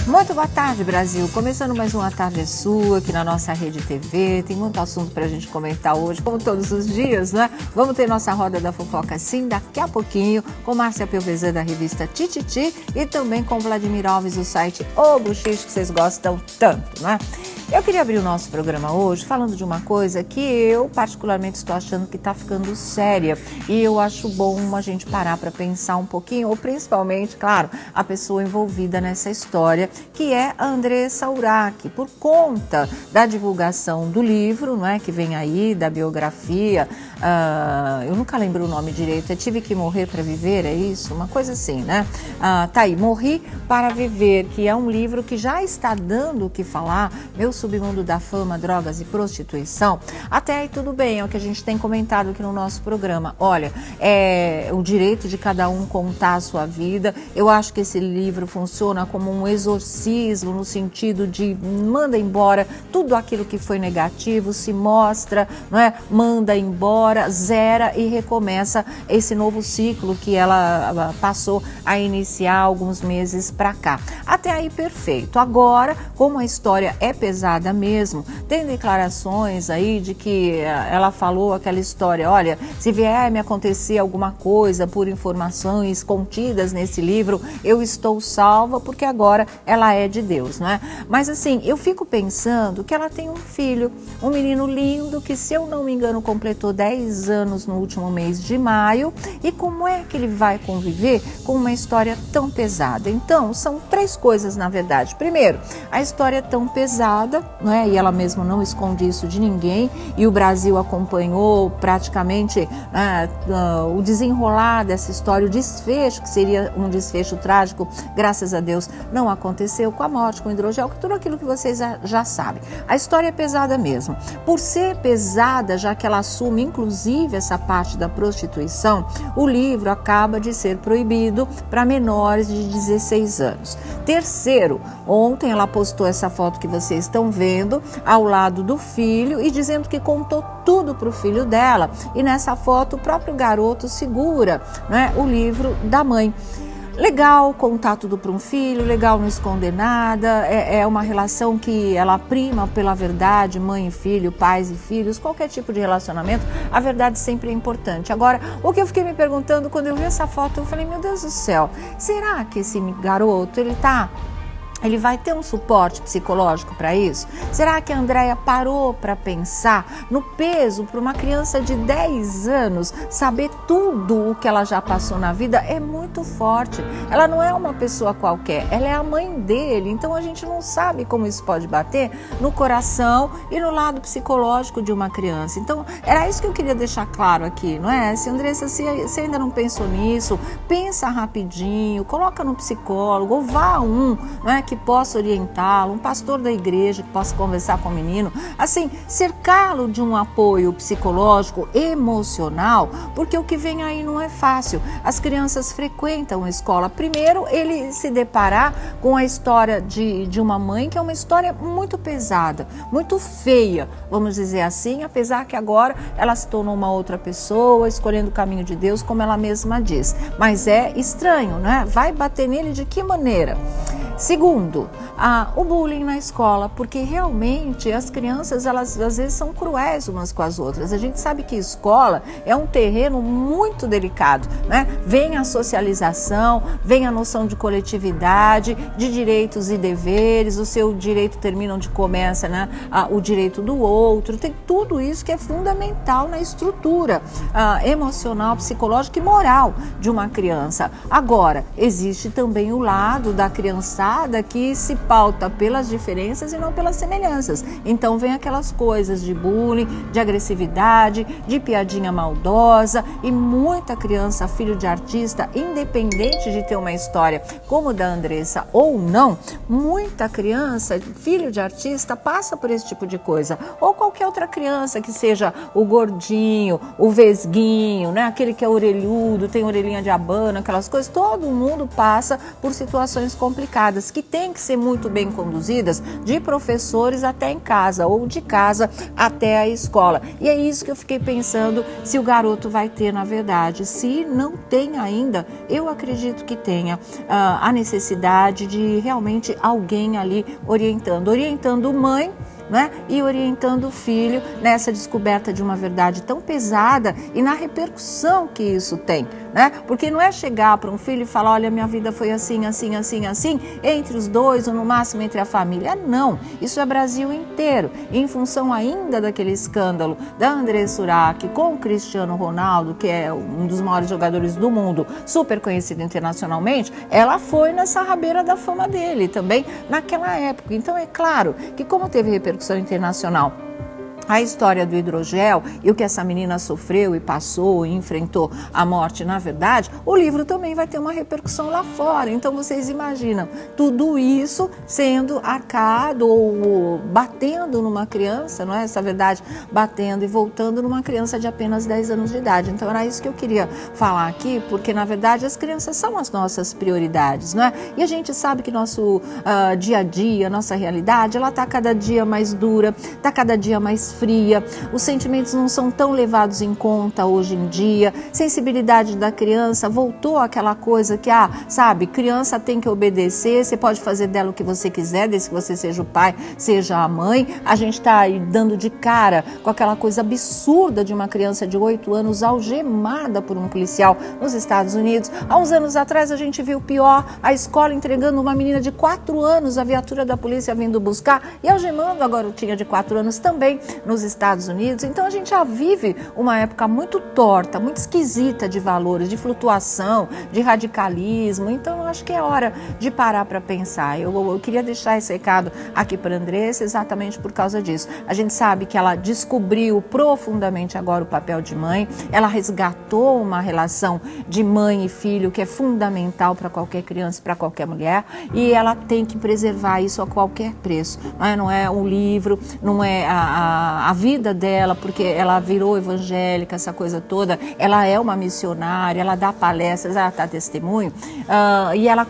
Muito boa tarde, Brasil. Começando mais uma Tarde Sua aqui na nossa Rede TV. Tem muito assunto pra gente comentar hoje, como todos os dias, né? Vamos ter nossa Roda da Fofoca, sim, daqui a pouquinho, com Márcia Pelvezan da revista Tititi e também com Vladimir Alves do site O Buchiche, que vocês gostam tanto, né? Eu queria abrir o nosso programa hoje falando de uma coisa que eu particularmente estou achando que está ficando séria e eu acho bom a gente parar para pensar um pouquinho, ou principalmente, claro, a pessoa envolvida nessa história, que é a Andressa Urach, por conta da divulgação do livro, não é, que vem aí, da biografia, eu nunca lembro o nome direito, eu tive que morrer para viver, é isso? Uma coisa assim, né? Tá aí, Morri para Viver, que é um livro que já está dando o que falar, Meu Submundo da Fama, Drogas e Prostituição. Até aí tudo bem, é o que a gente tem comentado aqui no nosso programa. Olha, é o direito de cada um contar a sua vida. Eu acho que esse livro funciona como um exorcismo, no sentido de manda embora tudo aquilo que foi negativo, se mostra, não é? Manda embora, zera e recomeça esse novo ciclo que ela passou a iniciar alguns meses para cá. Até aí perfeito. Agora, como a história é pesada mesmo, tem declarações aí de que ela falou aquela história, olha, se vier me acontecer alguma coisa por informações contidas nesse livro, eu estou salva porque agora ela é de Deus, não é? Mas assim, eu fico pensando que ela tem um filho, um menino lindo que, se eu não me engano, completou 10 anos no último mês de maio, e como é que ele vai conviver com uma história tão pesada? Então, são três coisas na verdade. Primeiro, a história é tão pesada, não é? E ela mesma não esconde isso de ninguém, e o Brasil acompanhou praticamente o desenrolar dessa história, o desfecho, que seria um desfecho trágico, graças a Deus, não aconteceu, com a morte, com o hidrogel, tudo aquilo que vocês já sabem. A história é pesada mesmo. Por ser pesada, já que ela assume inclusive essa parte da prostituição, o livro acaba de ser proibido para menores de 16 anos. Terceiro, ontem ela postou essa foto que vocês estão vendo ao lado do filho e dizendo que contou tudo para o filho dela, e nessa foto o próprio garoto segura, né, o livro da mãe. Legal contar tudo para um filho, legal não esconder nada, é uma relação que ela prima pela verdade, mãe e filho, pais e filhos, qualquer tipo de relacionamento, a verdade sempre é importante. Agora, o que eu fiquei me perguntando quando eu vi essa foto, eu falei, meu Deus do céu, será que esse garoto, ele vai ter um suporte psicológico para isso? Será que a Andréia parou para pensar no peso para uma criança de 10 anos saber tudo o que ela já passou na vida? É muito forte. Ela não é uma pessoa qualquer, ela é a mãe dele. Então a gente não sabe como isso pode bater no coração e no lado psicológico de uma criança. Então era isso que eu queria deixar claro aqui, não é? Se Andressa, se ainda não pensou nisso, pensa rapidinho, coloca no psicólogo, ou vá a não é? Que possa orientá-lo, um pastor da igreja que possa conversar com o menino, assim, cercá-lo de um apoio psicológico, emocional, porque o que vem aí não é fácil. As crianças frequentam a escola. Primeiro, ele se deparar com a história de uma mãe, que é uma história muito pesada, muito feia, vamos dizer assim, apesar que agora ela se tornou uma outra pessoa, escolhendo o caminho de Deus, como ela mesma diz. Mas é estranho, né? Vai bater nele de que maneira? Segundo, o bullying na escola, porque realmente as crianças, elas às vezes são cruéis umas com as outras. A gente sabe que escola é um terreno muito delicado, né? Vem a socialização, vem a noção de coletividade, de direitos e deveres, o seu direito termina onde começa, né? O direito do outro, tem tudo isso que é fundamental na estrutura emocional, psicológica e moral de uma criança. Agora, existe também o lado da criançada que se pauta pelas diferenças e não pelas semelhanças. Então vem aquelas coisas de bullying, de agressividade, de piadinha maldosa, e muita criança, filho de artista, independente de ter uma história como a da Andressa ou não, muita criança, filho de artista, passa por esse tipo de coisa. Ou qualquer outra criança que seja o gordinho, o vesguinho, né? Aquele que é orelhudo, tem orelhinha de abano, aquelas coisas, todo mundo passa por situações complicadas, que tem que ser muito muito bem conduzidas, de professores até em casa, ou de casa até a escola. E é isso que eu fiquei pensando, se o garoto vai ter, na verdade. Se não tem ainda, eu acredito que tenha a necessidade de realmente alguém ali orientando mãe, né? E orientando o filho nessa descoberta de uma verdade tão pesada e na repercussão que isso tem, né? Porque não é chegar para um filho e falar, olha, minha vida foi assim, assim, assim, assim, entre os dois ou no máximo entre a família. Não, isso é Brasil inteiro. E em função ainda daquele escândalo da Andressa Urach com o Cristiano Ronaldo, que é um dos maiores jogadores do mundo, super conhecido internacionalmente, ela foi nessa rabeira da fama dele também naquela época. Então é claro que como teve repercussão internacional, a história do hidrogel e o que essa menina sofreu e passou e enfrentou a morte, na verdade, o livro também vai ter uma repercussão lá fora. Então vocês imaginam tudo isso sendo arcado ou batendo numa criança, não é? Essa verdade batendo e voltando numa criança de apenas 10 anos de idade. Então era isso que eu queria falar aqui, porque na verdade as crianças são as nossas prioridades, não é? E a gente sabe que nosso dia a dia, nossa realidade, ela está cada dia mais dura, está cada dia mais fria, os sentimentos não são tão levados em conta hoje em dia, sensibilidade da criança voltou àquela coisa que, sabe, criança tem que obedecer, você pode fazer dela o que você quiser, desde que você seja o pai, seja a mãe. A gente está aí dando de cara com aquela coisa absurda de uma criança de 8 anos algemada por um policial nos Estados Unidos. Há uns anos atrás a gente viu pior, a escola entregando uma menina de 4 anos, a viatura da polícia vindo buscar e algemando a garotinha de 4 anos também nos Estados Unidos. Então a gente já vive uma época muito torta, muito esquisita de valores, de flutuação, de radicalismo. Então eu acho que é hora de parar para pensar. Eu queria deixar esse recado aqui para a Andressa exatamente por causa disso. A gente sabe que ela descobriu profundamente agora o papel de mãe, ela resgatou uma relação de mãe e filho que é fundamental para qualquer criança, para qualquer mulher, e ela tem que preservar isso a qualquer preço. Não é um livro, não é a vida dela, porque ela virou evangélica, essa coisa toda, ela é uma missionária, ela dá palestras, ela dá testemunho,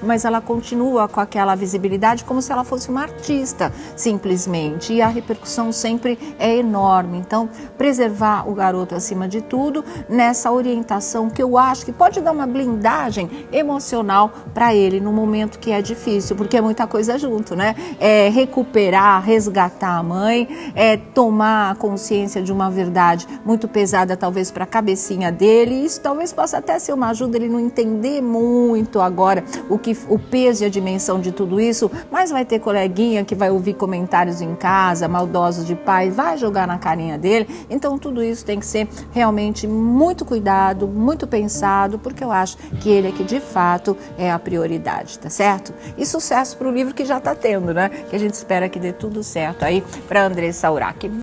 mas ela continua com aquela visibilidade como se ela fosse uma artista, simplesmente, e a repercussão sempre é enorme. Então, preservar o garoto acima de tudo, nessa orientação que eu acho que pode dar uma blindagem emocional para ele no momento que é difícil, porque é muita coisa junto, né? É recuperar, resgatar a mãe, é tomar a consciência de uma verdade muito pesada, talvez para a cabecinha dele. Isso talvez possa até ser uma ajuda, ele não entender muito agora o peso e a dimensão de tudo isso, mas vai ter coleguinha que vai ouvir comentários em casa, maldosos de pai, vai jogar na carinha dele. Então tudo isso tem que ser realmente muito cuidado, muito pensado, porque eu acho que ele é que de fato é a prioridade, tá certo? E sucesso para o livro que já está tendo, né? Que a gente espera que dê tudo certo aí para Andressa Urach.